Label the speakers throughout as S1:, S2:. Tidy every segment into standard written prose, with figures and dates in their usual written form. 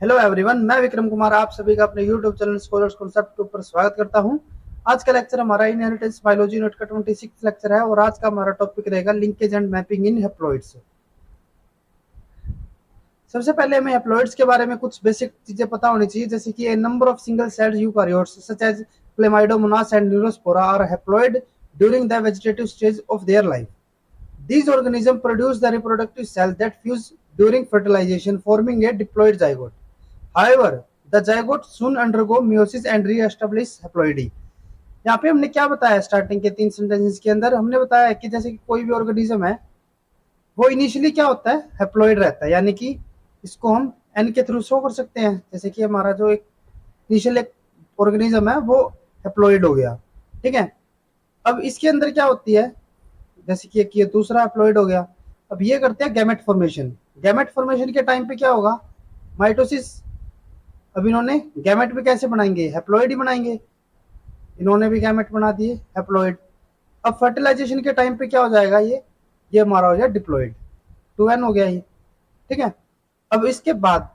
S1: Hello everyone, मैं विक्रम कुमार आप सभी का अपने यूट्यूब चैनल स्कॉलर्स कॉन्सेप्ट के ऊपर स्वागत करता हूं। आज का लेक्चर हमारा इनहेरिटेंस बायोलॉजी यूनिट का 26 लेक्चर है और आज का हमारा टॉपिक रहेगा linkage and mapping in haploids. सबसे पहले हमें हैप्लॉइड्स के बारे में कुछ बेसिक चीजें पता होनी चाहिए, जैसे कि a number of single celled eukaryotes such as Chlamydomonas and Neurospora are haploid during the vegetative stage of their life. These organisms produce the reproductive cells that fuse during fertilization, forming a diploid zygote. However, the zygote soon undergo meiosis and re-establish haploidy. यहाँ पे हमने क्या बताया starting के 3 sentences के अंदर हमने बताया कि जैसे कि कोई भी ऑर्गेनिज्म है वो इनिशियली क्या होता है, हैप्लॉइड रहता है, यानी कि इसको हम एन के थ्रू शो कर सकते हैं। जैसे कि हमारा जो एक इनिशियल एक ऑर्गेनिज्म है वो हैप्लॉइड हो गया, ठीक है। अब इसके अंदर क्या होती है, जैसे कि ये दूसरा हैप्लॉइड हो गया। अब ये करते हैं गैमेट फॉर्मेशन। गैमेट फॉर्मेशन के टाइम पे क्या होगा, माइटोसिस। अब इन्होंने गैमेट भी कैसे बनाएंगे, हैप्लॉइड ही बनाएंगे। इन्होंने भी गैमेट बना दिए हैप्लॉइड। अब फर्टिलाइजेशन के टाइम पे क्या हो जाएगा, ये हमारा हो जाए डिप्लॉइड, 2n हो गया ये, ठीक है। अब इसके बाद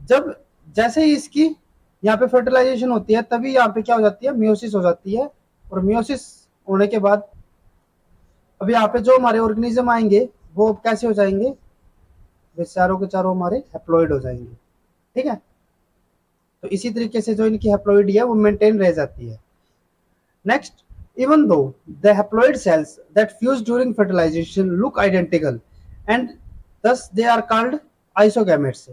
S1: जब जैसे ही इसकी यहाँ पे फर्टिलाइजेशन होती है तभी यहाँ पे क्या हो जाती है, मियोसिस हो जाती है। और मियोसिस होने के बाद अब यहाँ पे जो हमारे ऑर्गेनिज्म आएंगे वो कैसे हो जाएंगे, वे चारों के चारों हमारे हैप्लॉइड हो जाएंगे, ठीक है। तो इसी तरीके से जो इनकी हैप्लॉइड है वो मेंटेन रह जाती है। Next, even though the haploid cells that fuse during fertilization look identical and thus they are called isogametes,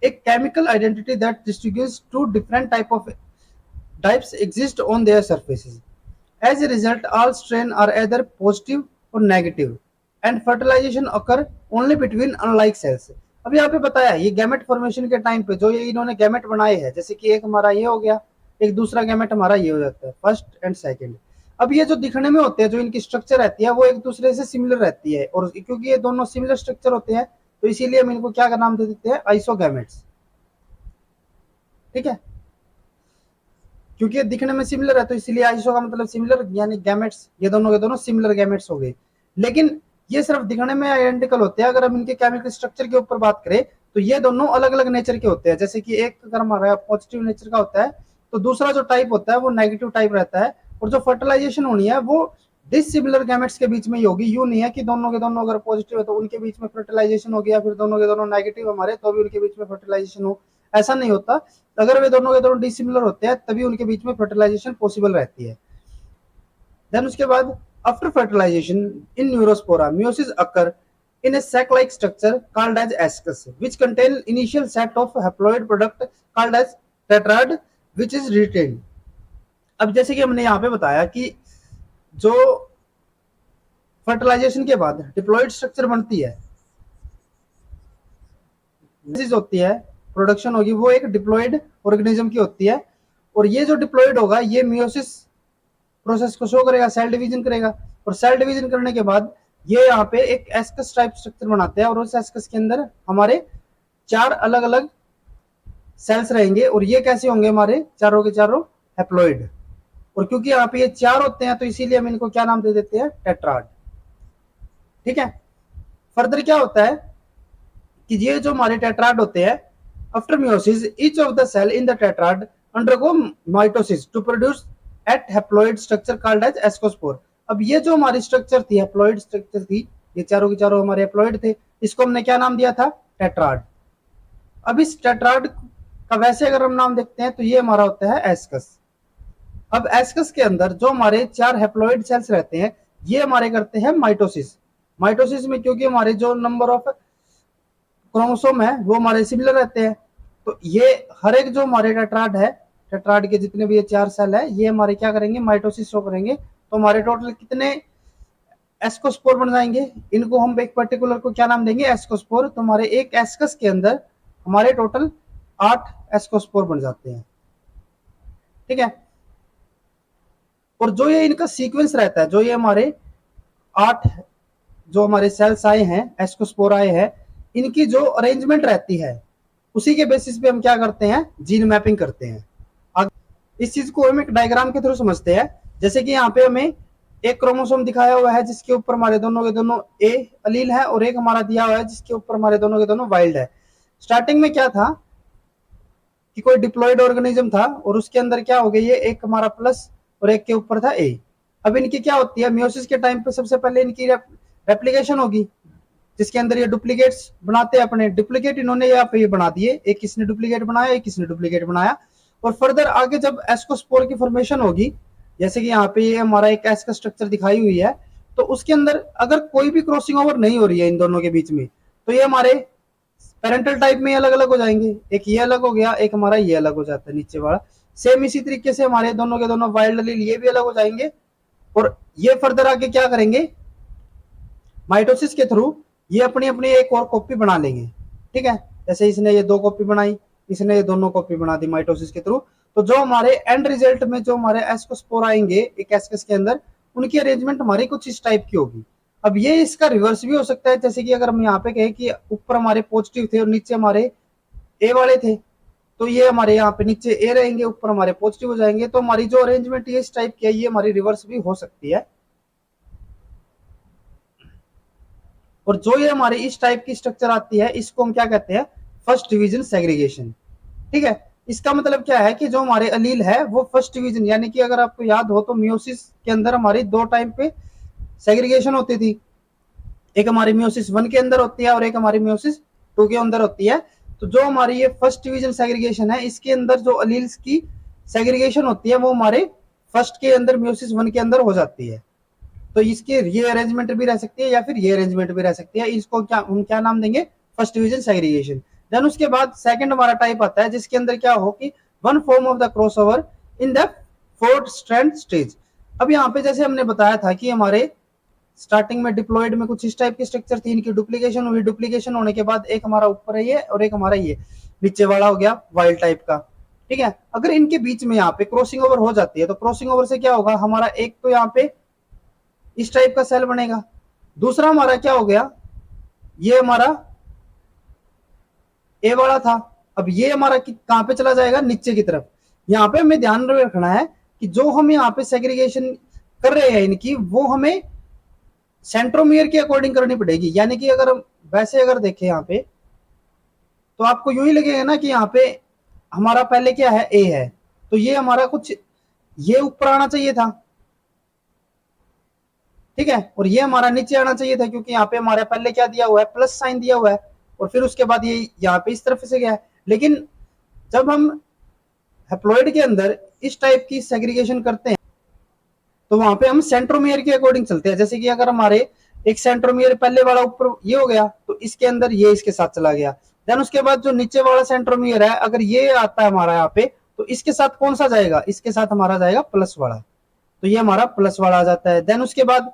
S1: a chemical identity that distinguishes two different types exist on their surfaces. As a result, all strains are either positive or negative, and fertilization occur only between unlike cells. अब यहाँ पे बताया ये gamete formation के time पे जो ये इन्होंने गैमेट बनाए हैं, जैसे कि एक हमारा ये हो गया, एक दूसरा गैमेट हमारा ये हो जाता है, फर्स्ट एंड सेकंड। अब ये जो दिखने में होते हैं, जो इनकी स्ट्रक्चर रहती है वो एक दूसरे से सिमिलर रहती है, और क्योंकि ये दोनों सिमिलर स्ट्रक्चर होते हैं तो इसीलिए हम इनको क्या का नाम दे देते हैं, आइसोगैमेट्स, ठीक है। क्योंकि ये दिखने में सिमिलर है तो इसलिए आइसो का मतलब सिमिलर, यानी गैमेट्स, ये दोनों के दोनों सिमिलर गैमेट्स हो गए। लेकिन ये सिर्फ दिखने में आइडेंटिकल होते हैं, अगर हम इनके केमिकल स्ट्रक्चर के ऊपर बात करें तो ये दोनों अलग अलग नेचर के होते हैं। जैसे कि एक अगर हमारा पॉजिटिव नेचर का होता है तो दूसरा जो टाइप होता है वो नेगेटिव टाइप रहता है, और जो फर्टिलाइजेशन होनी है वो डिसिमिलर गैमेट्स के बीच में ही होगी। यूं नहीं है कि दोनों के दोनों अगर पॉजिटिव है तो उनके बीच में फर्टिलाइजेशन हो गया, फिर दोनों के दोनों नेगेटिव हमारे तो भी उनके बीच में फर्टिलाइजेशन हो, ऐसा नहीं होता। अगर वे दोनों के दोनों डिसिमिलर होते हैं तभी उनके बीच में फर्टिलाइजेशन पॉसिबल रहती है। देन उसके बाद after fertilisation in neurospora meiosis occur in a sac-like structure called as ascus, which contain initial set of haploid product called as tetrad, which is retained. अब जैसे कि हमने यहाँ पे बताया कि जो फर्टिलाइजेशन के बाद डिप्लॉइड स्ट्रक्चर बनती है, होती है, प्रोडक्शन होगी, वो एक डिप्लॉइड ऑर्गेनिज्म की होती है। और ये जो डिप्लॉइड होगा ये मियोसिस प्रोसेस को शो करेगा, सेल डिवीजन करेगा, और सेल डिवीजन करने के बाद ये यहाँ पे एक एस्कस टाइप स्ट्रक्चर बनाते हैं, और उस एस्कस के अंदर हमारे 4 अलग अलग सेल्स रहेंगे, और ये कैसे होंगे, हमारे चारों के चारों हैप्लॉइड। और क्योंकि यहाँ पे ये 4 होते हैं तो इसीलिए हम इनको क्या नाम दे देते हैं, टेट्राड, ठीक है। फर्दर क्या होता है कि ये जो हमारे टेट्राड होते हैं, after meiosis each of the cell in the tetrad undergo mitosis to produce eight haploid structure called as ascospore. अब ये जो हमारी स्ट्रक्चर थी, हैप्लॉइड स्ट्रक्चर थी, ये चारों के चारों हमारे हैप्लॉइड थे, इसको हमने क्या नाम दिया था, टेट्राड। अब इस टेट्राड का वैसे अगर हम नाम देखते हैं तो ये हमारा होता है एस्कस। अब एस्कस के अंदर जो हमारे 4 हैप्लॉइड सेल्स रहते हैं ये हमारे करते हैं माइटोसिस। माइटोसिस में क्योंकि हमारे जो नंबर ऑफ क्रोमोसोम है वो हमारे सिमिलर रहते हैं, तो ये हर एक जो हमारे टेट्राड है, टेट्राड के जितने भी ये 4 सेल है ये हमारे क्या करेंगे, माइटोसिस शो करेंगे। तो हमारे टोटल कितने एस्कोस्पोर बन जाएंगे, इनको हम एक पर्टिकुलर को क्या नाम देंगे, एस्कोस्पोर। तो हमारे एक एस्कस के अंदर हमारे टोटल 8 एस्कोस्पोर बन जाते हैं, ठीक है। और जो ये इनका सीक्वेंस रहता है, जो ये हमारे 8 जो हमारे सेल्स आए हैं, एस्कोस्पोर आए हैं, इनकी जो अरेंजमेंट रहती है उसी के बेसिस पे हम क्या करते हैं, जीन मैपिंग करते हैं। इस चीज को हम एक डायग्राम के थ्रू समझते हैं। जैसे कि यहाँ पे हमें एक क्रोमोसोम दिखाया हुआ है जिसके ऊपर हमारे दोनों के दोनों ए अलील है, और एक हमारा दिया हुआ है जिसके ऊपर हमारे दोनों के दोनों वाइल्ड है। स्टार्टिंग में क्या था कि कोई डिप्लॉयड ऑर्गेनिज्म था और उसके अंदर क्या हो गया, ये एक हमारा प्लस और एक के ऊपर था ए। अब इनकी क्या होती है, मियोसिस के टाइम पे सबसे पहले इनकी रेप्लिकेशन होगी, जिसके अंदर ये डुप्लीकेट्स बनाते हैं अपने। डुप्लीकेट इन्होंने यहाँ पे ये बना दिए, एक किसने डुप्लीकेट बनाया, एक किसने डुप्लीकेट बनाया। और फर्दर आगे जब एस्कोस्पोर की फॉर्मेशन होगी, जैसे कि यहाँ पे ये हमारा एक एस का स्ट्रक्चर दिखाई हुई है, तो उसके अंदर अगर कोई भी क्रॉसिंग ओवर नहीं हो रही है इन दोनों के बीच में, तो ये हमारे पेरेंटल टाइप में अलग अलग हो जाएंगे। एक ये अलग हो गया, एक हमारा ये अलग हो जाता है नीचे वाला। सेम इसी तरीके से हमारे दोनों के दोनों वाइल्ड अलील ये भी अलग हो जाएंगे। और ये फर्दर आगे क्या करेंगे, माइटोसिस के थ्रू ये अपनी अपनी एक और कॉपी बना लेंगे। ठीक है, जैसे इसने ये 2 कॉपी बनाई, इसने ये दोनों कॉपी बना दी माइटोसिस के थ्रू। तो जो हमारे एंड रिजल्ट में जो हमारे एस्कोस्पोर आएंगे एक एस्कस के अंदर, उनकी अरेंजमेंट हमारी कुछ इस टाइप की होगी। अब ये इसका रिवर्स भी हो सकता है, जैसे कि अगर हम यहाँ पे कहें कि ऊपर हमारे पॉजिटिव थे और नीचे हमारे ए वाले थे, तो ये हमारे यहाँ पे नीचे ए रहेंगे, ऊपर हमारे पॉजिटिव हो जाएंगे। तो हमारी जो अरेंजमेंट ये इस टाइप की है, ये हमारी रिवर्स भी हो सकती है। और जो ये हमारी इस टाइप की स्ट्रक्चर आती है, इसको हम क्या कहते हैं, फर्स्ट डिवीजन सेग्रीगेशन। ठीक है, इसका मतलब क्या है कि जो हमारे अलील है वो फर्स्ट डिवीजन, यानी कि अगर आपको याद हो तो मियोसिस के अंदर हमारी 2 टाइम पे सेग्रीगेशन होती थी। एक हमारी मियोसिस 1 के अंदर होती है और एक हमारी मियोसिस 2 के अंदर होती है। तो जो हमारी ये फर्स्ट डिवीजन सेग्रीगेशन है, इसके अंदर जो अलील्स की सेग्रीगेशन होती है वो हमारे फर्स्ट के अंदर मियोसिस 1 के अंदर हो जाती है। तो इसके ये अरेंजमेंट भी रह सकती है या फिर ये अरेंजमेंट भी रह सकती है। इसको क्या हम क्या नाम देंगे, फर्स्ट डिवीजन सेग्रीगेशन। देन उसके बाद सेकंड हमारा टाइप आता है, जिसके अंदर क्या हो कि one form of the crossover in the fourth strand stage. अब यहाँ पे जैसे हमने बताया था कि हमारे स्टार्टिंग में डिप्लॉयड में कुछ इस टाइप की स्ट्रक्चर थी, इनकी डुप्लीकेशन हुई, डुप्लीकेशन होने के बाद एक हमारा ऊपर है ये और एक हमारा ये नीचे वाला हो गया वाइल्ड टाइप का। ठीक है, अगर इनके बीच में यहाँ पे क्रॉसिंग ओवर हो जाती है, तो क्रॉसिंग ओवर से क्या होगा, हमारा एक तो यहाँ पे इस टाइप का सेल बनेगा। दूसरा हमारा क्या हो गया, ये हमारा ए वाला था, अब ये हमारा कहां पे चला जाएगा, नीचे की तरफ। यहाँ पे हमें ध्यान रखना है कि जो हम यहाँ पे सेग्रीगेशन कर रहे हैं इनकी, वो हमें सेंट्रोमियर के अकॉर्डिंग करनी पड़ेगी। यानी कि अगर हम वैसे अगर देखें यहाँ पे, तो आपको यूं ही लगेगा ना कि यहाँ पे हमारा पहले क्या है, ए है, तो ये हमारा कुछ ये ऊपर आना चाहिए था। ठीक है, और ये हमारा नीचे आना चाहिए था, क्योंकि यहाँ पे हमारे पहले क्या दिया हुआ है, प्लस साइन दिया हुआ है, और फिर उसके बाद ये यहाँ पे इस तरफ से गया है। लेकिन जब हम हैप्लॉइड के अंदर इस टाइप की सेग्रीगेशन करते हैं, तो वहां पे हम सेंट्रोमियर के अकॉर्डिंग चलते हैं। जैसे कि अगर हमारे एक सेंट्रोमियर पहले वाला ऊपर ये हो गया, तो इसके अंदर ये इसके साथ चला गया। देन उसके बाद जो नीचे वाला सेंट्रोमियर है, अगर ये आता है हमारा यहाँ पे, तो इसके साथ कौन सा जाएगा, इसके साथ हमारा जाएगा प्लस वाला, तो ये हमारा प्लस वाला आ जाता है। देन उसके बाद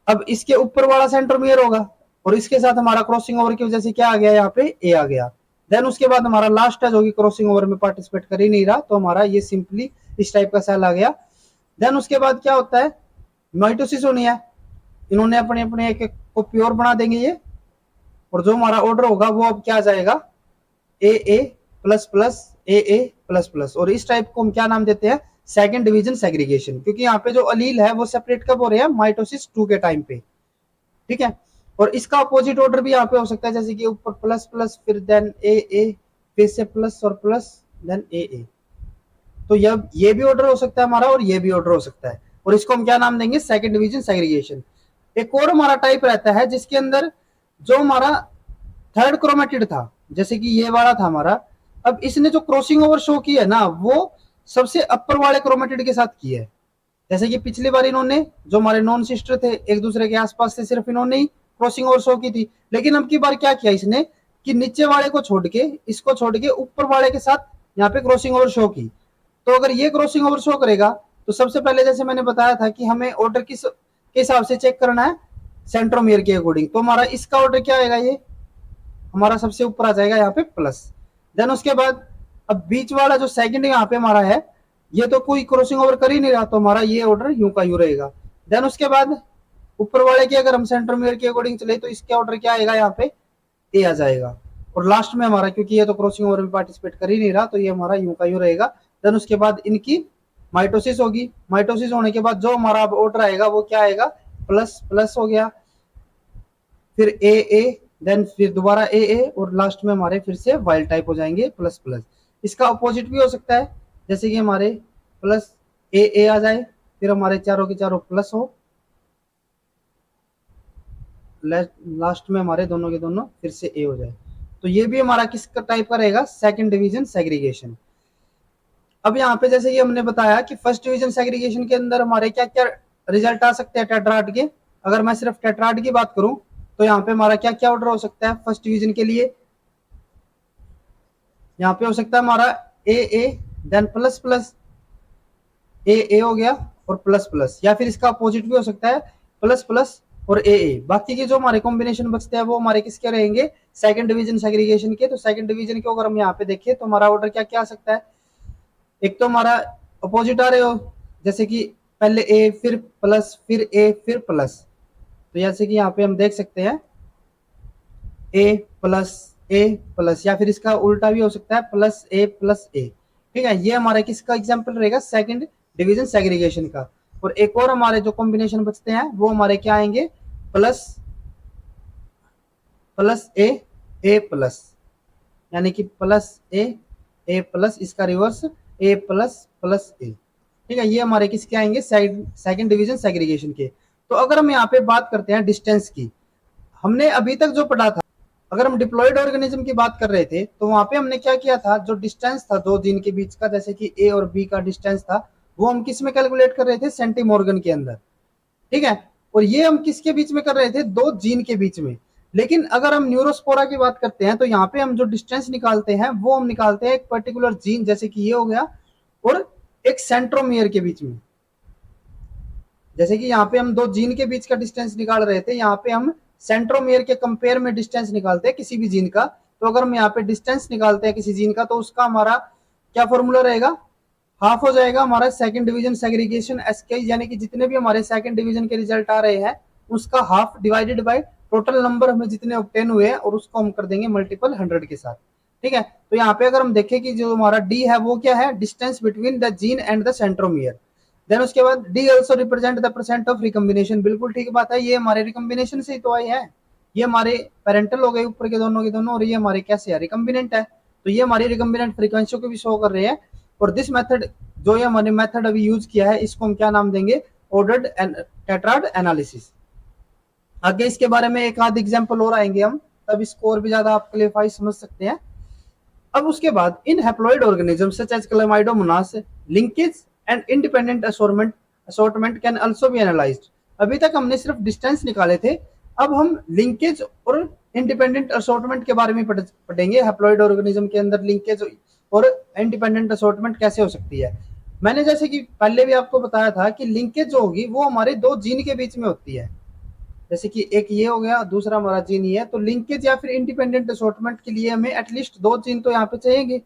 S1: अब इसके ऊपर वाला सेंट्रोमियर होगा और इसके साथ हमारा क्रॉसिंग ओवर की वजह से क्या आ गया, यहाँ पे ए आ गया। देन उसके बाद हमारा लास्ट है जो कि क्रॉसिंग ओवर में पार्टिसिपेट कर ही नहीं रहा, तो हमारा ये सिंपली इस टाइप का सेल आ गया। देन उसके बाद क्या होता है, माइटोसिस होनी है, इन्होंने अपने अपने एक कॉपी और बना देंगे ये, और जो हमारा ऑर्डर होगा वो अब क्या जाएगा, ए प्लस प्लस ए प्लस प्लस। और इस टाइप को हम क्या नाम देते हैं, सेकंड डिवीजन सेग्रीगेशन, क्योंकि यहाँ पे जो अलील है वो सेपरेट कब हो रहे हैं, माइटोसिस 2 के टाइम पे। ठीक है, और इसका अपोजिट ऑर्डर भी यहाँ पे हो सकता है, जैसे कि ऊपर प्लस प्लस फिर देन ए फिर से प्लस और प्लस देन ए। तो ये भी ऑर्डर हो सकता है हमारा और ये भी ऑर्डर हो सकता है, और इसको हम क्या नाम देंगे, सेकंड डिवीजन सेग्रीगेशन। एक और हमारा टाइप रहता है जिसके अंदर जो हमारा थर्ड क्रोमेटिड था, जैसे कि ये वाला था हमारा, अब इसने जो क्रॉसिंग ओवर शो की है ना, वो सबसे अपर वाले क्रोमेटिड के साथ की है। जैसे कि पिछली बार इन्होंने जो हमारे नॉन सिस्टर थे एक दूसरे के आसपास से, सिर्फ इन्होंने ही क्रॉसिंग ओवर शो की थी। लेकिन अब की बार क्या किया इसने कि नीचे वाले को छोड़ के, इसको छोड़ के ऊपर वाले के साथ यहाँ पे क्रॉसिंग ओवर शो की। तो अगर ये क्रॉसिंग ओवर शो करेगा, तो सबसे पहले जैसे मैंने बताया था कि हमें ऑर्डर किस के हिसाब से चेक करना है, सेंट्रोमियर के अकॉर्डिंग। तो हमारा इसका ऑर्डर क्या आएगा, ये हमारा सबसे ऊपर आ जाएगा यहाँ पे प्लस। देन उसके बाद अब बीच वाला जो सेकंड यहाँ पे हमारा है, ये तो कोई क्रॉसिंग ओवर कर ही नहीं रहा, तो हमारा ये ऑर्डर यूं का यूं रहेगा। देन उसके बाद ऊपर वाले की अगर हम सेंट्रोमियर के अकॉर्डिंग चले, तो इसका ऑर्डर क्या आएगा, यहाँ पे ए आ जाएगा। और लास्ट में हमारा, क्योंकि ये तो क्रॉसिंग ओवर में पार्टिसिपेट कर ही नहीं रहा, तो ये हमारा यूं का यूं रहेगा। देन उसके बाद इनकी माइटोसिस होगी, माइटोसिस होने के बाद जो हमारा ऑर्डर आएगा वो क्या आएगा, प्लस प्लस हो गया, फिर ए देन फिर दोबारा ए और लास्ट में हमारे फिर से वाइल्ड टाइप हो जाएंगे प्लस प्लस। इसका अपोजिट भी हो सकता है, जैसे कि हमारे प्लस ए आ जाए, फिर हमारे चारों के चारों प्लस हो, लास्ट में हमारे दोनों के दोनों फिर से ए हो जाए। तो ये भी हमारा किस टाइप का रहेगा, सेकंड डिवीजन सेग्रीगेशन। अब यहाँ पे जैसे कि हमने बताया कि फर्स्ट डिवीजन सेग्रीगेशन के अंदर हमारे क्या क्या रिजल्ट आ सकते हैं टेट्राड के। अगर मैं सिर्फ टेट्राड की बात करूं तो यहाँ पे हमारा क्या क्या ऑर्डर हो सकता है फर्स्ट डिवीजन के लिए। यहाँ पे हो सकता है हमारा ए देन प्लस प्लस, ए हो गया और प्लस प्लस, या फिर इसका अपोजिट भी हो सकता है प्लस प्लस और ए। बाकी के जो हमारे कॉम्बिनेशन बचते हैं वो हमारे किसके रहेंगे, सेकंड डिवीजन सेग्रीगेशन के। तो सेकंड डिवीजन के अगर हम यहाँ पे देखें तो हमारा ऑर्डर क्या क्या आ सकता है, एक तो हमारा अपोजिट आ रहे हो, जैसे कि पहले ए फिर प्लस फिर ए फिर प्लस। तो जैसे कि यहाँ पे हम देख सकते हैं ए प्लस, या फिर इसका उल्टा भी हो सकता है प्लस ए प्लस ए। ठीक है, ये हमारा किसका एग्जाम्पल रहेगा, सेकंड डिवीजन सेग्रीगेशन का। और एक और हमारे जो कॉम्बिनेशन बचते हैं वो हमारे क्या आएंगे, प्लस प्लस ए प्लस, यानी कि प्लस ए प्लस, इसका रिवर्स ए प्लस प्लस ए। ठीक है, ये हमारे किसके आएंगे, सेकंड डिवीजन सेग्रीगेशन के। तो अगर हम यहाँ पे बात करते हैं डिस्टेंस की, हमने अभी तक जो पढ़ा था, अगर हम डिप्लॉयड ऑर्गेनिज्म की बात कर रहे थे तो वहां पे हमने क्या किया था, जो डिस्टेंस था दो जीन के बीच का, जैसे कि ए और बी का डिस्टेंस था, वो हम किस में कैलकुलेट कर रहे थे, सेंटीमॉर्गन के अंदर। ठीक है, और ये हम किसके बीच में कर रहे थे, दो जीन के बीच में। लेकिन अगर हम न्यूरोस्पोरा की बात करते हैं तो यहाँ पे हम जो डिस्टेंस निकालते हैं वो हम निकालते हैं एक पर्टिकुलर जीन, जैसे कि ये हो गया, और एक सेंट्रोमियर के बीच में। जैसे कि यहाँ पे हम दो जीन के बीच का डिस्टेंस निकाल रहे थे, यहाँ पे हम सेंट्रोमियर के कंपेयर में डिस्टेंस निकालते हैं किसी भी जीन का। तो अगर हम यहाँ पे डिस्टेंस निकालते हैं किसी जीन का तो उसका हमारा क्या फॉर्मूला रहेगा, हाफ हो जाएगा हमारा सेकंड डिवीजन सेग्रीगेशन एसके, यानी कि जितने भी हमारे सेकंड डिवीजन के रिजल्ट आ रहे हैं उसका half divided by total number हमें जितने ऑब्टेन हुए हैं, और उसको हम कर देंगे मल्टीपल 100 के साथ। ठीक है, तो यहाँ पे अगर हम देखें कि जो हमारा डी है वो क्या है, distance between the gene and the centromere. Then उसके बाद D also represent the percent of recombination. बिल्कुल ठीक बात है, ये हमारे रिकम्बिनेशन से ही तो आए हैं, ये हमारे पेरेंटल हो गए ऊपर के दोनों, और ये हमारे कैसे है, रिकम्बिनेंट है। तो ये हमारी रिकम्बिनेंट फ्रीक्वेंसी को भी शो कर रहे हैं। और दिस मेथड, जो ये हमने मेथड अभी यूज किया है, इसको हम क्या नाम देंगे, ऑर्डर्ड टेट्राड एनालिसिस। आगे इसके बारे में एक आध एग्जांपल और आएंगे हम, तब इसको और भी ज्यादा आप क्लियरफाई समझ सकते हैं। अब उसके बाद in haploid organism such as Chlamydomonas, linkage and independent assortment can also be analysed. अभी तक हमने सिर्फ डिस्टेंस निकाले थे, अब हम लिंकेज और इंडिपेंडेंट असॉर्टमेंट के बारे में पढ़ेंगे। हैप्लॉइड ऑर्गेनिज्म के अंदर लिंकेज और इंडिपेंडेंट असॉर्टमेंट कैसे हो सकती है। मैंने जैसे कि पहले भी आपको बताया था कि लिंकेज जो होगी वो हमारे दो जीन के बीच में होती है, जैसे कि एक ये हो गया, दूसरा हमारा जीन ये है। तो लिंकेज या फिर इंडिपेंडेंट असॉर्टमेंट के लिए हमें एटलीस्ट दो जीन तो यहाँ पे चाहिए।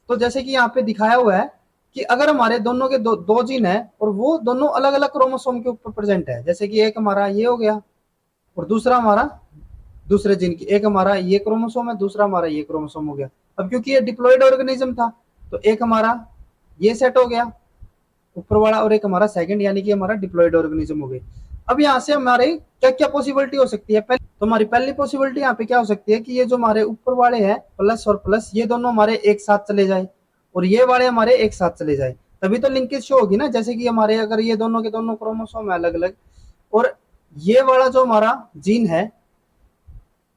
S1: तो जैसे कि यहाँ पे दिखाया हुआ है कि अगर हमारे दोनों के दो जीन है और वो दोनों अलग अलग क्रोमोसोम के ऊपर प्रेजेंट है, जैसे कि एक हमारा ये हो गया और दूसरा हमारा दूसरे जीन की, एक हमारा ये क्रोमोसोम है, दूसरा हमारा ये क्रोमोसोम हो गया। अब क्योंकि ये डिप्लॉयड ऑर्गेनिज्म था तो एक हमारा ये सेट हो गया ऊपर वाला, और एक हमारा सेकंड, यानी कि हमारा डिप्लॉयड ऑर्गेनिज्म हो गए। अब यहाँ से हमारे क्या क्या पॉसिबिलिटी हो सकती है, तो हमारी पहली पॉसिबिलिटी यहाँ पे क्या हो सकती है कि ये जो हमारे ऊपर वाले हैं प्लस और प्लस, ये दोनों हमारे एक साथ चले जाए और ये वाले हमारे एक साथ चले जाए, तभी तो लिंकेज शो होगी ना। जैसे कि हमारे अगर ये दोनों के दोनों क्रोमोसोम है अलग अलग, और ये वाला जो हमारा जीन है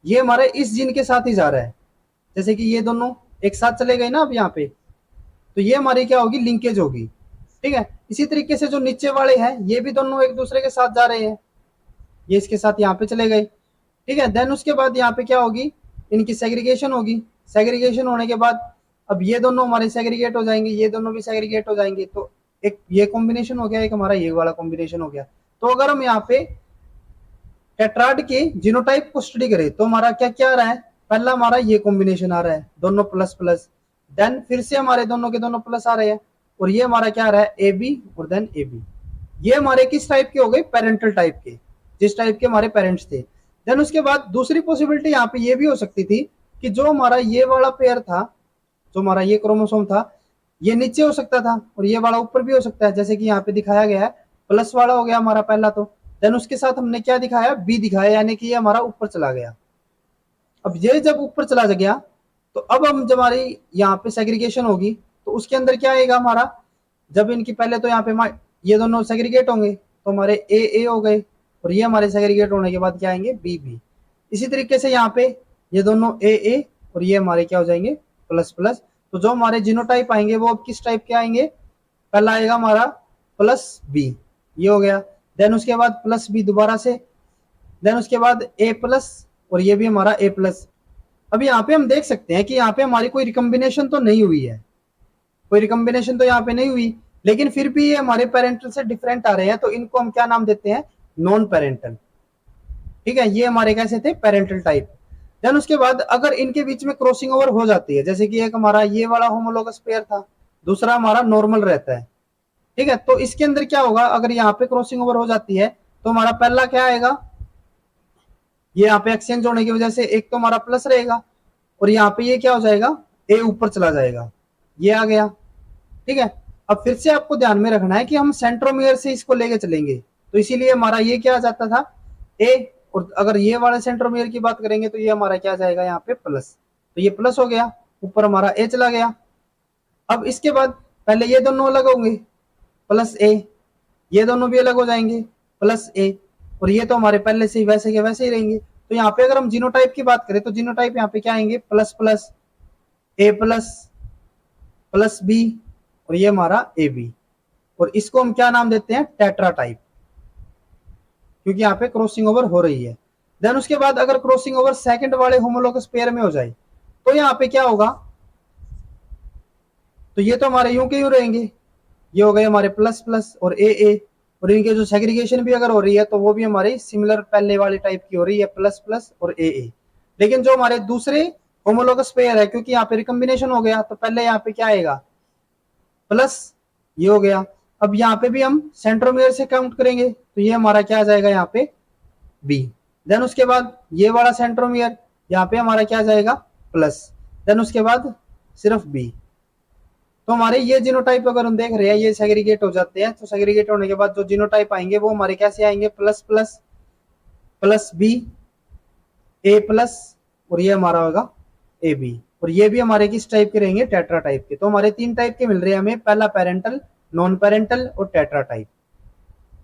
S1: ये हमारे इस जीन के साथ ही जा रहा है, जैसे कि ये दोनों एक साथ चले गए ना अब यहाँ पे, तो ये हमारी क्या होगी, लिंकेज होगी। ठीक है, इसी तरीके से जो नीचे वाले हैं ये भी दोनों एक दूसरे के साथ जा रहे हैं, ये इसके साथ यहाँ पे चले गए। ठीक है, देन उसके बाद यहाँ पे क्या होगी, इनकी सेग्रीगेशन होगी। सेग्रीगेशन होने के बाद अब ये दोनों हमारे सेग्रीगेट हो जाएंगे, ये दोनों भी सेग्रीगेट हो जाएंगे। तो एक ये कॉम्बिनेशन हो गया, एक हमारा ये वाला कॉम्बिनेशन हो गया। तो अगर हम यहाँ पे टेट्राड के जीनोटाइप को स्टडी करें तो हमारा क्या क्या आ रहा है, पहला हमारा ये कॉम्बिनेशन आ रहा है दोनों प्लस प्लस, देन फिर से हमारे दोनों के दोनों प्लस आ रहे हैं, और ये हमारा क्या आ रहा है, ए बी और देन ए बी। ये हमारे किस टाइप के हो गए, पेरेंटल टाइप के, जिस टाइप के हमारे पेरेंट्स थे। देन उसके बाद दूसरी पॉसिबिलिटी यहाँ पे ये भी हो सकती थी कि जो हमारा ये वाला पेयर था, जो हमारा ये क्रोमोसोम था, ये नीचे हो सकता था और ये वाला ऊपर भी हो सकता है, जैसे कि यहाँ पे दिखाया गया है प्लस वाला हो गया हमारा पहला। तो देन उसके साथ हमने क्या दिखाया, बी दिखाया, यानी कि ये हमारा ऊपर चला गया। अब ये जब ऊपर चला गया तो अब हम जब हमारी यहाँ पे सेग्रीगेशन होगी तो उसके अंदर क्या आएगा हमारा, जब इनकी पहले तो यहाँ पे ये दोनों सेग्रीगेट होंगे तो हमारे ए हो गए, और ये हमारे सेग्रीगेट होने के बाद क्या आएंगे बी। इसी तरीके से यहाँ पे ये दोनों ए और ये हमारे क्या हो जाएंगे प्लस प्लस। तो जो हमारे जीनोटाइप आएंगे वो अब किस टाइप के आएंगे, पहला आएगा हमारा प्लस बी, ये हो गया। देन उसके बाद प्लस बी दोबारा से, देन उसके बाद ए प्लस, और ये भी हमारा ए प्लस। अब यहाँ पे हम देख सकते हैं कि यहाँ पे हमारी कोई रिकम्बिनेशन तो नहीं हुई है, कोई रिकम्बिनेशन तो यहाँ पे नहीं हुई, लेकिन फिर भी ये हमारे पेरेंटल से डिफरेंट आ रहे हैं, तो इनको हम क्या नाम देते हैं, नॉन पेरेंटल। ठीक है, ये हमारे कैसे थे, पेरेंटल टाइप। देन उसके बाद अगर इनके बीच में क्रॉसिंग ओवर हो जाती है, जैसे कि एक हमारा ये वाला होमोलोगस पेयर था, दूसरा हमारा नॉर्मल रहता है, ठीक है, तो इसके अंदर क्या होगा, अगर यहाँ पे क्रॉसिंग ओवर हो जाती है तो हमारा पहला क्या आएगा, ये यहाँ पे एक्सचेंज होने की वजह से एक तो हमारा प्लस रहेगा, और यहाँ पे ये क्या हो जाएगा, ए ऊपर चला जाएगा, ये आ गया। ठीक है, अब फिर से आपको ध्यान में रखना है कि हम सेंट्रोमियर से इसको लेके चलेंगे, तो इसीलिए हमारा ये क्या आ जाता था ए, और अगर ये वाले सेंट्रोमियर की बात करेंगे तो ये हमारा क्या जाएगा यहाँ पे प्लस, तो ये प्लस हो गया, ऊपर हमारा ए चला गया। अब इसके बाद पहले ये दोनों अलग होंगे प्लस ए, ये दोनों भी अलग हो जाएंगे प्लस ए, और ये तो हमारे पहले से ही वैसे के वैसे ही रहेंगे। तो यहाँ पे अगर हम जीनोटाइप की बात करें तो जीनोटाइप यहाँ पे क्या आएंगे, प्लस प्लस ए प्लस प्लस बी, और ये हमारा ए बी, और इसको हम क्या नाम देते हैं, टेट्रा टाइप, क्योंकि यहाँ पे क्रॉसिंग ओवर हो रही है। देन उसके बाद अगर क्रॉसिंग ओवर सेकंड वाले होमोलोगस पेयर में हो जाए तो यहाँ पे क्या होगा, तो ये तो हमारे यूं के यूं रहेंगे, ये हो गए हमारे प्लस प्लस और ए, और इनके जो सेग्रीगेशन भी अगर हो रही है तो वो भी हमारी सिमिलर पहले वाली टाइप की हो रही है, प्लस प्लस और ए। लेकिन जो हमारे दूसरे होमोलोगस पेयर है, क्योंकि यहाँ पे रिकम्बिनेशन हो गया, तो पहले यहाँ पे क्या आएगा, प्लस, ये हो गया। अब यहाँ पे भी हम सेंट्रोमियर से काउंट करेंगे तो ये हमारा क्या आ जाएगा यहाँ पे बी। देन उसके बाद ये वाला सेंट्रोमियर, यहाँ पे हमारा क्या जाएगा प्लस, देन उसके बाद सिर्फ बी। तो हमारे ये जीनोटाइप अगर हम देख रहे हैं ये सेग्रीगेट हो जाते हैं, तो सेग्रीगेट होने के बाद जो जीनोटाइप आएंगे वो हमारे कैसे आएंगे, plus plus plus B A plus, और ये हमारा होगा ए बी, और ये भी हमारे किस टाइप के रहेंगे, टेट्रा टाइप के। तो हमारे तीन टाइप के मिल रहे हैं हमें, पहला पेरेंटल, नॉन पेरेंटल और टेट्रा टाइप।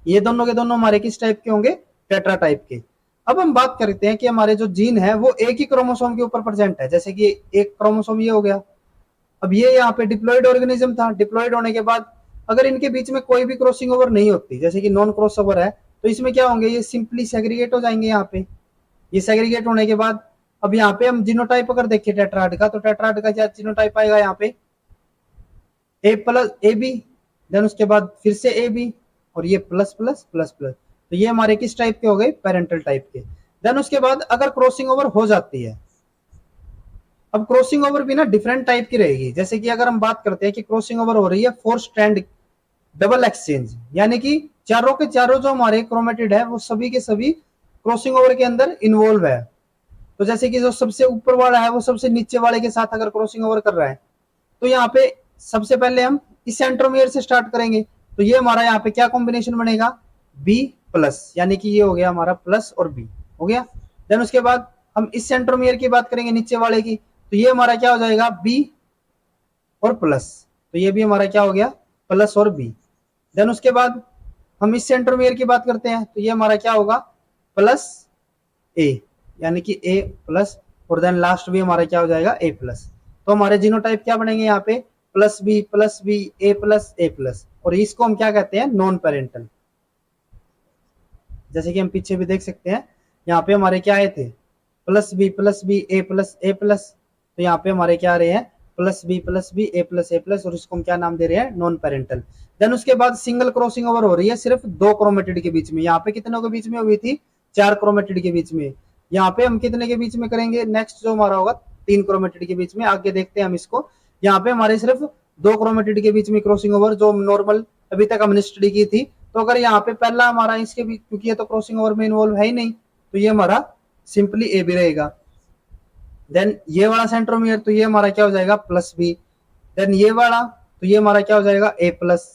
S1: ये दोनों के दोनों हमारे किस टाइप के होंगे, टेट्रा टाइप के। अब हम बात करते हैं कि हमारे जो जीन है वो एक ही क्रोमोसोम के ऊपर प्रेजेंट है, जैसे कि एक क्रोमोसोम ये हो गया। अब ये यहाँ पे डिप्लॉयड ऑर्गेनिज्म था, डिप्लॉयड होने के बाद अगर इनके बीच में कोई भी क्रॉसिंग ओवर नहीं होती, जैसे कि नॉन क्रॉस ओवर है, तो इसमें क्या होंगे, ये सिंपली सेग्रीगेट हो जाएंगे यहाँ पे। ये सेग्रीगेट होने के बाद अब यहाँ पे हम जीनोटाइप अगर देखें टेट्राड का, तो टेट्राड का क्या जीनोटाइप आएगा यहाँ पे, ए प्लस ए बी, देन उसके बाद फिर से ए बी, और ये प्लस प्लस प्लस प्लस। तो ये हमारे किस टाइप के हो गए, पेरेंटल टाइप के। देन उसके बाद अगर क्रॉसिंग ओवर हो जाती है, अब क्रॉसिंग ओवर भी ना डिफरेंट टाइप की रहेगी, जैसे कि अगर हम बात करते हैं कि क्रॉसिंग ओवर हो रही है 4 स्ट्रैंड डबल एक्सचेंज, यानी कि चारों के चारों जो हमारे क्रोमेटिड है वो सभी के सभी क्रॉसिंग ओवर के अंदर इन्वॉल्व है। तो जैसे कि जो सबसे ऊपर वाला है वो सबसे नीचे वाले के साथ अगर क्रॉसिंग ओवर कर रहा है, तो यहाँ पे सबसे पहले हम इस सेंट्रोमियर से स्टार्ट करेंगे, तो ये हमारा यहाँ पे क्या कॉम्बिनेशन बनेगा, बी प्लस, यानी कि ये हो गया हमारा प्लस और बी हो गया। देन उसके बाद हम इस सेंट्रोमियर की बात करेंगे नीचे वाले की, तो ये हमारा क्या हो जाएगा, बी और प्लस, तो ये भी हमारा क्या हो गया, प्लस और बी। देन उसके बाद हम इस सेंट्रोमियर की बात करते हैं, तो ये हमारा क्या होगा, प्लस ए, यानी कि ए प्लस, और देन लास्ट भी हमारा क्या हो जाएगा, ए प्लस। तो हमारे जीनोटाइप क्या बनेंगे यहाँ पे, प्लस बी ए प्लस, और इसको हम क्या कहते हैं, नॉन पेरेंटल। जैसे कि हम पीछे भी देख सकते हैं, यहाँ पे हमारे क्या आए थे, प्लस बी ए प्लस, तो यहाँ पे हमारे क्या आ रहे हैं, प्लस बी ए प्लस, और इसको हम क्या नाम दे रहे हैं, नॉन पेरेंटल। देन उसके बाद सिंगल क्रॉसिंग ओवर हो रही है सिर्फ 2 क्रोमेटिड के बीच में, यहाँ पे कितनों के बीच में हुई थी, 4 क्रोमेटिड के बीच में। यहाँ पे हम कितने के बीच में करेंगे, नेक्स्ट जो हमारा होगा 3 क्रोमेटिड के बीच में, आगे देखते हैं हम इसको। यहाँ पे हमारे सिर्फ 2 क्रोमेटिड के बीच में क्रॉसिंग ओवर, जो नॉर्मल अभी तक हमने स्टडी की थी। तो अगर यहाँ पे पहला हमारा इसके बीच, क्योंकि ये तो क्रॉसिंग ओवर में इन्वॉल्व है ही नहीं, तो ये हमारा सिंपली ए बी रहेगा। देन ये वाला सेंट्रोमियर, तो ये हमारा क्या हो जाएगा, प्लस बी। देन ये वाला, तो ये हमारा क्या हो जाएगा, ए प्लस,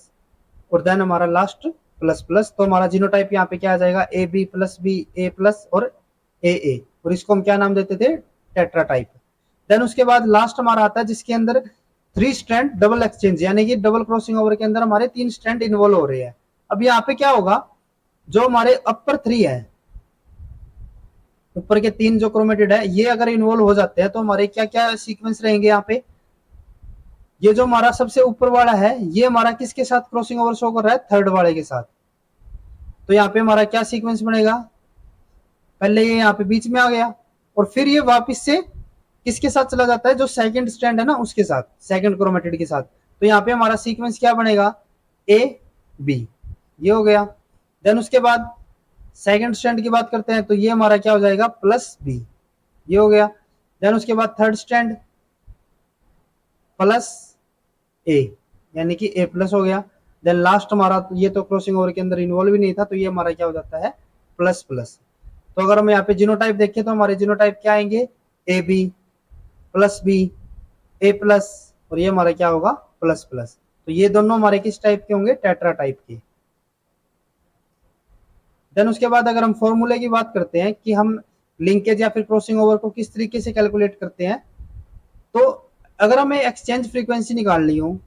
S1: और देन हमारा लास्ट प्लस प्लस। तो हमारा जीनोटाइप यहाँ पे क्या आ जाएगा, ए बी ए प्लस और ए, और इसको हम क्या नाम देते थे, टेट्रा टाइप। देन उसके बाद लास्ट हमारा आता है जिसके अंदर 3 स्ट्रैंड डबल एक्सचेंज, यानी कि डबल क्रॉसिंग ओवर के अंदर हमारे 3 स्ट्रैंड इन्वॉल्व हो रहे हैं। अब यहाँ पे क्या होगा, जो हमारे अपर 3 है, ऊपर के 3 जो क्रोमेटिड है, ये अगर इन्वॉल्व हो जाते हैं तो हमारे क्या क्या सीक्वेंस रहेंगे यहाँ पे। ये जो हमारा सबसे ऊपर वाला है, ये हमारा किसके साथ क्रॉसिंग ओवर शो कर रहा है, थर्ड वाले के साथ। तो यहाँ पे हमारा क्या सीक्वेंस बनेगा, पहले ये यहाँ पे बीच में आ गया और फिर ये वापस से किसके साथ चला जाता है, जो सेकंड स्ट्रैंड है ना उसके साथ, सेकंड क्रोमेटिड के साथ। तो यहाँ पे हमारा सीक्वेंस क्या बनेगा, ए बी, ये हो गया। देन उसके बाद सेकंड स्ट्रैंड की बात करते हैं तो ये हमारा क्या हो जाएगा, प्लस बी, ये हो गया। देन उसके बाद थर्ड स्ट्रैंड प्लस ए, यानी कि ए प्लस हो गया। देन लास्ट हमारा, ये तो क्रॉसिंग ओवर के अंदर इन्वॉल्व ही नहीं था, तो ये हमारा क्या हो जाता है, प्लस प्लस। तो अगर हम यहाँ पे जीनोटाइप देखें तो हमारे जीनोटाइप क्या आएंगे, A B plus B A plus, और ये हमारा क्या होगा, प्लस प्लस। तो ये दोनों हमारे किस टाइप के होंगे, टेट्रा टाइप के। देन उसके बाद अगर हम फॉर्मूले की बात करते हैं कि हम लिंकेज या फिर क्रॉसिंग ओवर को किस तरीके से कैलकुलेट करते हैं, तो अगर हमें एक्सचेंज फ्रीक्वेंसी निकालनी हो,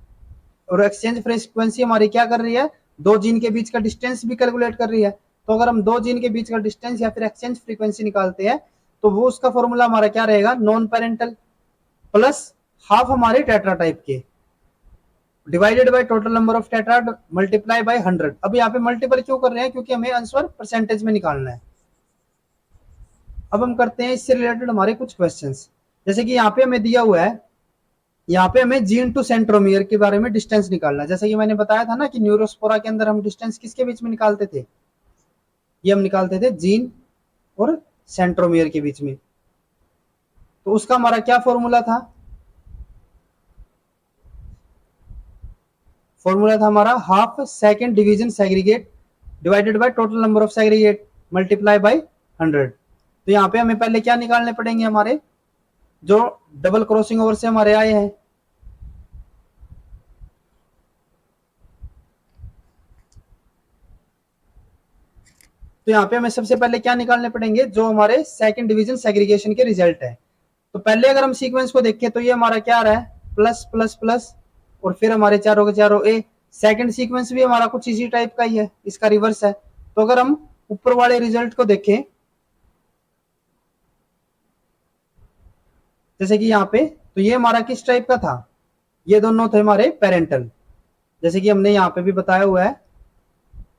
S1: और एक्सचेंज फ्रीक्वेंसी हमारी क्या कर रही है, दो जीन के बीच का डिस्टेंस भी कैलकुलेट कर रही है। तो अगर हम दो जीन के बीच का डिस्टेंस या फिर एक्सचेंज फ्रीक्वेंसी निकालते हैं तो वो उसका फॉर्मूला हमारा क्या रहेगा, नॉन पेरेंटल प्लस हाफ हमारे टेट्रा टाइप के divided by total number of tetrad multiply by 100। अब यहाँ पे मल्टीपल क्यों कर रहे हैं, क्योंकि हमें आंसर परसेंटेज में निकालना है। अब हम करते हैं इससे रिलेटेड हमारे कुछ क्वेश्चंस, जैसे कि यहाँ पे हमें दिया हुआ है, यहाँ पे हमें जीन टू सेंट्रोमियर के बारे में डिस्टेंस निकालना है। जैसे कि मैंने बताया था ना कि न्यूरोस्पोरा के अंदर हम डिस्टेंस किसके बीच में निकालते थे, ये हम निकालते थे जीन और सेंट्रोमियर के बीच में। तो उसका हमारा क्या फॉर्मूला था, फॉर्मूला था हमारा half second division segregate divided by total number of segregate multiply by 100। तो यहाँ पे हमें पहले क्या निकालने पड़ेंगे, हमारे जो डबल क्रॉसिंग ओवर से हमारे आए हैं। तो यहाँ पे हमें सबसे पहले क्या निकालने पड़ेंगे, जो हमारे सेकंड डिवीजन सेग्रीगेशन के रिजल्ट है। तो पहले अगर हम सीक्वेंस को देखें तो ये हमारा क्या आ रहा है, प्लस प्लस प्लस, और फिर हमारे चारों के चारों ए। सेकंड सीक्वेंस भी हमारा कुछ इसी टाइप का ही है, इसका रिवर्स है। तो अगर हम ऊपर वाले रिजल्ट को देखें, जैसे कि यहाँ पे, तो ये हमारा किस टाइप का था, ये दोनों थे हमारे पेरेंटल, जैसे कि हमने यहाँ पे भी बताया हुआ है।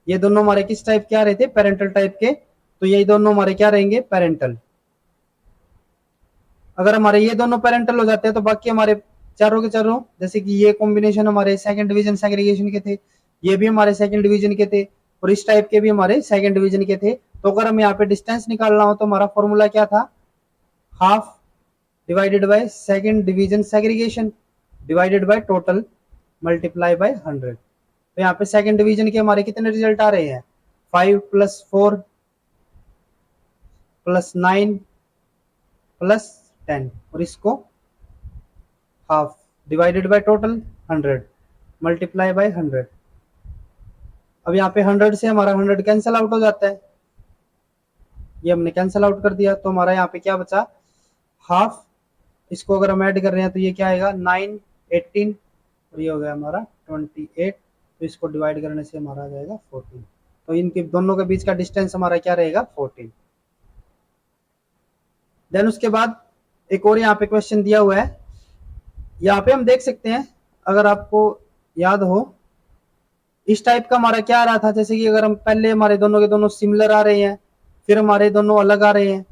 S1: ये दोनों हमारे किस टाइप के आ रहे थे, पेरेंटल टाइप के। तो ये दोनों हमारे क्या रहेंगे, पेरेंटल। अगर हमारे ये दोनों पेरेंटल हो जाते हैं तो बाकी हमारे चारों के चारों, जैसे कि ये कॉम्बिनेशन हमारे सेकंड डिवीजन सेग्रीगेशन के थे, ये भी हमारे सेकंड डिवीजन के थे, और इस टाइप के भी हमारे सेकंड डिवीजन के थे। तो अगर हम यहाँ पे डिस्टेंस निकालना हो तो हमारा फॉर्मूला क्या था, half divided by second division segregation divided by total multiply by 100। तो यहाँ पे सेकंड डिवीजन के हमारे कितने रिजल्ट आ रहे हैं, 5 + 4 + 9 + 10, और इसको half divided by total 100 multiply by 100। अब यहाँ पे 100 से हमारा 100 कैंसिल आउट हो जाता है, ये हमने कैंसिल आउट कर दिया। तो हमारा यहाँ पे क्या बचा, हाफ, इसको अगर हम ऐड कर रहे हैं तो ये क्या आएगा, 9 18, और ये हो गया हमारा 28। तो इसको डिवाइड करने से हमारा आ जाएगा 14। तो इनके दोनों के बीच का डिस्टेंस हमारा क्या रहेगा, 14। देन उसके बाद एक और यहाँ पे क्वेश्चन दिया हुआ है, यहाँ पे हम देख सकते हैं, अगर आपको याद हो, इस टाइप का हमारा क्या आ रहा था, जैसे कि अगर हम पहले हमारे दोनों के दोनों सिमिलर आ रहे हैं, फिर हमारे दोनों अलग आ रहे हैं,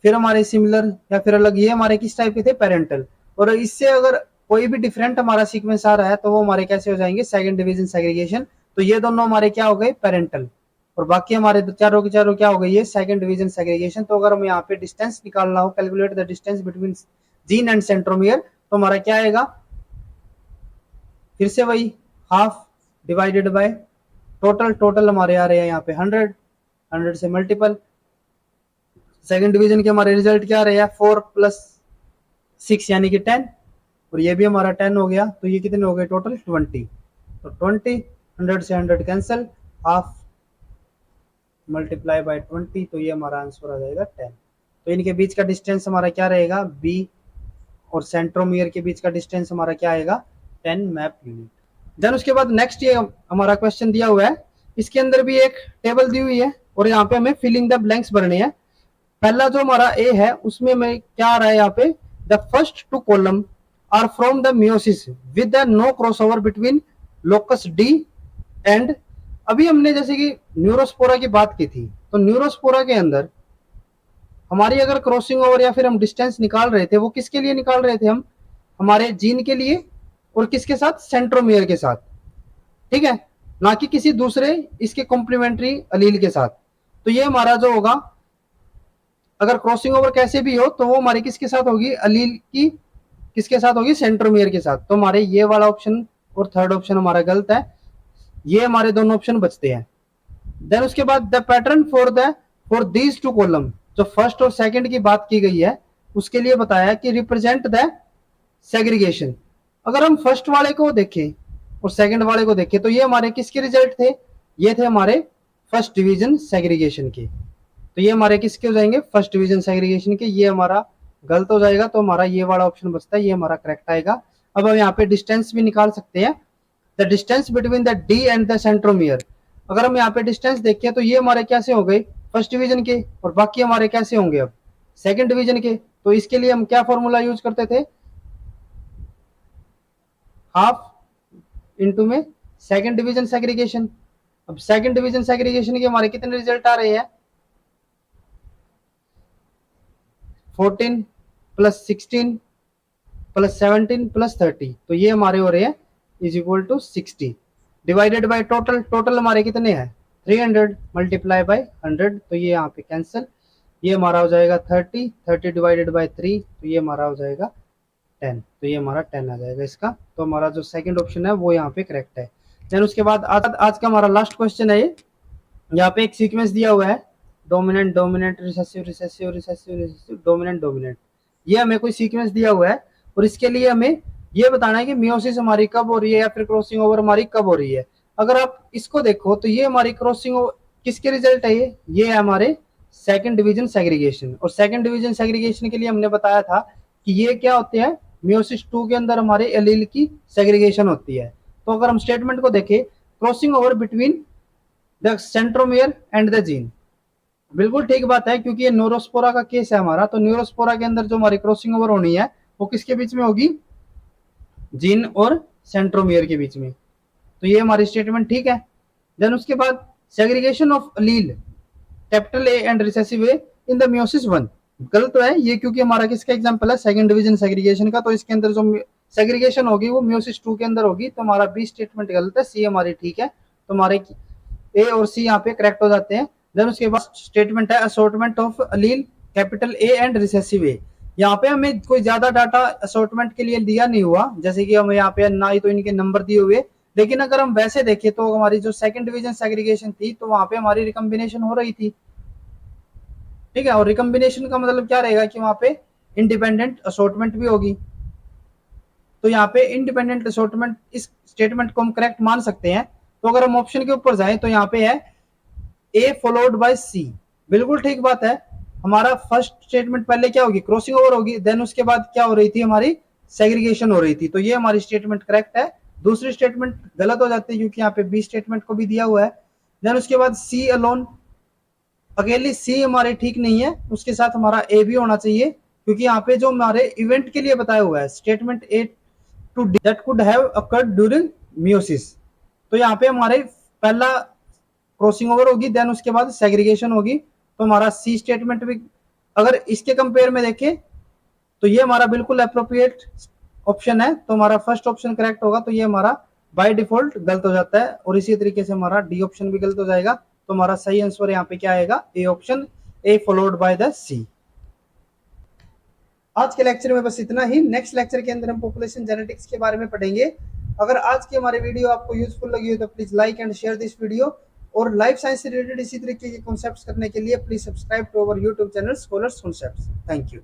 S1: फिर हमारे सिमिलर या फिर अलग, ये हमारे किस टाइप के थे, पेरेंटल। और इससे अगर कोई भी डिफरेंट हमारा सीक्वेंस आ रहा है तो वो हमारे कैसे हो जाएंगे, सेकंड डिवीजन सेग्रीगेशन। तो ये दोनों हमारे क्या हो गए, पेरेंटल, और बाकी हमारे चारों के चारों क्या हो गए, ये सेकंड डिवीजन सेग्रीगेशन। तो अगर हम यहाँ पे डिस्टेंस निकालना हो, calculate the distance between gene and centromere, तो हमारा क्या आएगा, फिर से वही half divided by total, total हमारे आ रहे हैं यहाँ पे 100, 100 से मल्टीपल। सेकंड डिवीजन के हमारे रिजल्ट क्या आ रहे हैं, 4 + 6 यानी कि 10, और ये भी हमारा 10 हो गया। तो ये कितने हो गए, टोटल 20। तो 20, 100 से 100 कैंसिल, हाफ मल्टीप्लाई बाय 20, तो ये हमारा आंसर आ जाएगा 10। तो इनके बीच का डिस्टेंस हमारा क्या रहेगा, बी और सेंट्रोमियर के बीच का डिस्टेंस हमारा क्या आएगा 10 मैप यूनिट। देन उसके बाद नेक्स्ट ये हमारा क्वेश्चन दिया हुआ है, इसके अंदर भी एक टेबल दी हुई है और यहाँ पे हमें फिलिंग द ब्लैंक्स भरने हैं। पहला जो हमारा ए है उसमें में क्या आ रहा है, यहाँ पे the first two column are from the meiosis with the no crossover between locus D and. अभी हमने जैसे कि न्यूरोस्पोरा की बात की थी, तो न्यूरोस्पोरा के अंदर हमारी अगर क्रॉसिंग ओवर या फिर हम डिस्टेंस निकाल रहे थे, वो किसके लिए निकाल रहे थे, हम हमारे जीन के लिए और किसके साथ, सेंट्रोमियर के साथ, ठीक है, ना कि किसी दूसरे इसके कॉम्प्लीमेंट्री अलील के साथ। तो ये हमारा जो होगा, अगर क्रॉसिंग ओवर कैसे भी हो तो वो हमारे किसके साथ होगी, अलील की किसके साथ होगी, सेंट्रोमियर के साथ। तो हमारे ये वाला ऑप्शन और थर्ड ऑप्शन हमारा गलत है, ये हमारे दोनों ऑप्शन बचते हैं। देन उसके बाद the pattern for these two column, जो फर्स्ट और सेकंड की बात की गई है उसके लिए बताया कि रिप्रेजेंट द सेग्रीगेशन। अगर हम फर्स्ट वाले को देखें और सेकंड वाले को देखें तो ये हमारे किसके रिजल्ट थे, ये थे हमारे फर्स्ट डिवीजन सेग्रीगेशन के। तो ये हमारे किसके हो जाएंगे, फर्स्ट डिवीजन सेग्रीगेशन के। ये हमारा गलत हो जाएगा, तो हमारा ये वाला ऑप्शन बचता है, ये हमारा करेक्ट आएगा। अब हम यहाँ पे डिस्टेंस भी निकाल सकते हैं, the distance between the D and the centromere. अगर हम यहाँ पे डिस्टेंस देखें तो ये हमारे कैसे हो गए, फर्स्ट डिवीजन के, और बाकी हमारे कैसे होंगे अब, सेकंड डिवीजन के। तो इसके लिए हम क्या फॉर्मूला यूज करते थे, हाफ इंटू में सेकंड डिवीजन सेग्रीगेशन। अब सेकंड डिवीजन सेग्रीगेशन के हमारे कितने रिजल्ट आ रहे हैं, 14 प्लस 16 प्लस 17 प्लस 30, तो ये हमारे हो रहे हैं is equal to 60 divided by total हमारे कितने हैं 300 मल्टीप्लाई बाय 100, तो ये यहाँ पे कैंसिल, ये हमारा हो जाएगा 30 डिवाइडेड बाय 3, तो ये हमारा हो जाएगा 10, तो ये हमारा 10 आ जाएगा इसका। तो हमारा जो सेकंड ऑप्शन है वो यहाँ पे करेक्ट है। देन उसके बाद आज का हमारा लास्ट क्वेश्चन है ये, यहाँ पे एक सीक्वेंस दिया हुआ है, dominant dominant recessive recessive recessive recessive dominant dominant, ये हमें कोई सीक्वेंस दिया हुआ है और इसके लिए हमें ये बताना है कि मियोसिस हमारी कब हो रही है या फिर क्रॉसिंग ओवर हमारी कब हो रही है। अगर आप इसको देखो तो ये हमारी क्रॉसिंग ओवर किसके रिजल्ट है, ये है हमारे सेकंड डिवीजन सेग्रीगेशन। और सेकंड डिवीजन सेग्रीगेशन के लिए हमने बताया था कि ये क्या होते हैं, मियोसिस 2 के अंदर हमारे एलील की सेग्रीगेशन होती है। तो अगर हम स्टेटमेंट को देखें, crossing over between the centromere and the gene, बिल्कुल ठीक बात है, क्योंकि ये न्यूरोस्पोरा का केस है हमारा। तो न्यूरोस्पोरा के अंदर जो हमारी क्रॉसिंग ओवर होनी है वो किसके बीच में होगी, जीन और सेंट्रोमियर के बीच में। तो ये हमारी स्टेटमेंट ठीक है। देन उसके बाद segregation of allele capital A and recessive a in the meiosis 1, गलत है ये, क्योंकि हमारा किसका एग्जांपल है, सेकंड डिवीजन सेग्रीगेशन का। तो इसके अंदर जो सेग्रीगेशन होगी वो मियोसिस 2 के अंदर होगी, तो हमारा बी स्टेटमेंट गलत है, सी हमारी ठीक है। तो हमारे ए और सी यहाँ पे करेक्ट हो जाते हैं। देन उसके बाद स्टेटमेंट है assortment of allele capital A and recessive a. यहाँ पे हमें कोई ज्यादा डाटा असॉर्टमेंट के लिए दिया नहीं हुआ, जैसे कि हमें यहाँ पे ना ही तो इनके नंबर दिए हुए, लेकिन अगर हम वैसे देखें तो हमारी जो सेकंड डिवीजन सेग्रीगेशन थी तो वहां पे हमारी रिकम्बिनेशन हो रही थी, ठीक है। और रिकम्बिनेशन का मतलब क्या रहेगा कि वहां पे इंडिपेंडेंट असॉर्टमेंट भी होगी। तो यहाँ पे इंडिपेंडेंट असॉर्टमेंट, इस स्टेटमेंट को हम करेक्ट मान सकते हैं। तो अगर हम ऑप्शन के ऊपर जाएं तो यहाँ पे है ए फॉलोड बाय सी, बिल्कुल ठीक बात है। हमारा फर्स्ट स्टेटमेंट पहले क्या होगी, क्रॉसिंग ओवर होगी, देन उसके बाद क्या हो रही थी, हमारी सेग्रीगेशन हो रही थी। तो ये हमारी स्टेटमेंट करेक्ट है। दूसरी स्टेटमेंट गलत हो जाती है क्योंकि यहाँ पे बी स्टेटमेंट को भी दिया हुआ है। देन उसके बाद सी अलोन, अकेली सी हमारी ठीक नहीं है, उसके साथ हमारा ए भी होना चाहिए, क्योंकि यहाँ पे जो हमारे इवेंट के लिए बताया हुआ है statement A two that could have occurred during meiosis. तो यहाँ पे हमारे पहला क्रॉसिंग ओवर होगी, देन उसके बाद सेग्रीगेशन होगी। तो हमारा सी स्टेटमेंट भी, अगर इसके कंपेयर में देखें तो ये हमारा बिल्कुल अप्रोप्रिएट ऑप्शन है, तो हमारा फर्स्ट ऑप्शन करेक्ट होगा। तो ये हमारा बाय डिफॉल्ट गलत हो जाता है, और इसी तरीके से हमारा डी ऑप्शन भी गलत हो जाएगा। तो हमारा सही आंसर यहाँ पे क्या आएगा, A option, A followed by the C. आज के लेक्चर में बस इतना ही। नेक्स्ट लेक्चर के अंदर हम पॉपुलेशन जेनेटिक्स के बारे में पढ़ेंगे। अगर आज की हमारी वीडियो आपको यूजफुल लगी हो तो please like and share this video, और लाइफ साइंस से रिलेटेड इसी तरीके के कॉन्सेप्ट्स करने के लिए please subscribe to our YouTube channel Scholars Concepts. Thank you.